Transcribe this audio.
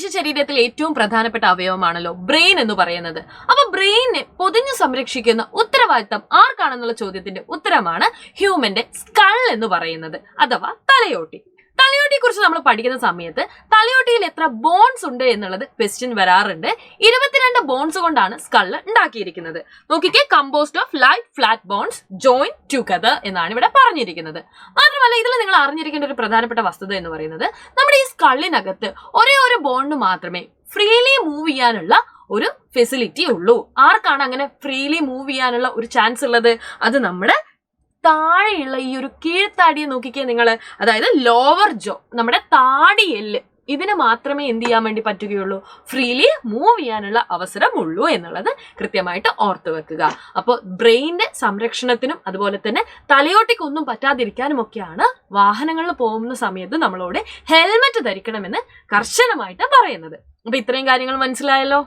മനുഷ്യ ശരീരത്തിൽ ഏറ്റവും പ്രധാനപ്പെട്ട അവയവമാണല്ലോ ബ്രെയിൻ എന്ന് പറയുന്നത്. അപ്പൊ ബ്രെയിനെ പൊതിഞ്ഞു സംരക്ഷിക്കുന്ന ഉത്തരവാദിത്തം ആർക്കാണെന്നുള്ള ചോദ്യത്തിന്റെ ഉത്തരമാണ് ഹ്യൂമന്റെ സ്കൾ എന്ന് പറയുന്നത്, അഥവാ തലയോട്ടി. തലയോട്ടിയെ കുറിച്ച് നമ്മൾ പഠിക്കുന്ന സമയത്ത് തലയോട്ടിയിൽ എത്ര ബോൺസ് ഉണ്ട് എന്നുള്ളത് ക്വസ്റ്റ്യൻ വരാറുണ്ട്. 22 ബോൺസ് കൊണ്ടാണ് സ്കള് ഉണ്ടാക്കിയിരിക്കുന്നത്. നോക്കിക്കേ, composed of light flat bones join together എന്നാണ് ഇവിടെ പറഞ്ഞിരിക്കുന്നത്. മാത്രമല്ല ഇതിൽ നിങ്ങൾ അറിഞ്ഞിരിക്കേണ്ട ഒരു പ്രധാനപ്പെട്ട വസ്തുത എന്ന് പറയുന്നത് നമ്മുടെ ഈ സ്കളിനകത്ത് ഒരേ ഒരു ബോണ്ട് മാത്രമേ ഫ്രീലി മൂവ് ചെയ്യാനുള്ള ഒരു ഫെസിലിറ്റി ഉള്ളൂ. ആർക്കാണ് അങ്ങനെ ഫ്രീലി മൂവ് ചെയ്യാനുള്ള ഒരു ചാൻസ് ഉള്ളത്? അത് നമ്മുടെ താഴെയുള്ള ഈ ഒരു കീഴ്ത്താടിയെ നോക്കിക്കേ നിങ്ങൾ, അതായത് ലോവർ ജോ, നമ്മുടെ താടി എല്ല്, ഇതിന് മാത്രമേ എന്ത് ചെയ്യാൻ വേണ്ടി പറ്റുകയുള്ളൂ, ഫ്രീലി മൂവ് ചെയ്യാനുള്ള അവസരമുള്ളൂ എന്നുള്ളത് കൃത്യമായിട്ട് ഓർത്തു വെക്കുക. അപ്പോൾ ബ്രെയിനിന്റെ സംരക്ഷണത്തിനും അതുപോലെ തന്നെ തലയോട്ടിക്കൊന്നും പറ്റാതിരിക്കാനും ഒക്കെയാണ് വാഹനങ്ങളിൽ പോകുന്ന സമയത്ത് നമ്മളോട് ഹെൽമെറ്റ് ധരിക്കണമെന്ന് കർശനമായിട്ട് പറയുന്നത്. അപ്പൊ ഇത്രയും കാര്യങ്ങൾ മനസ്സിലായല്ലോ.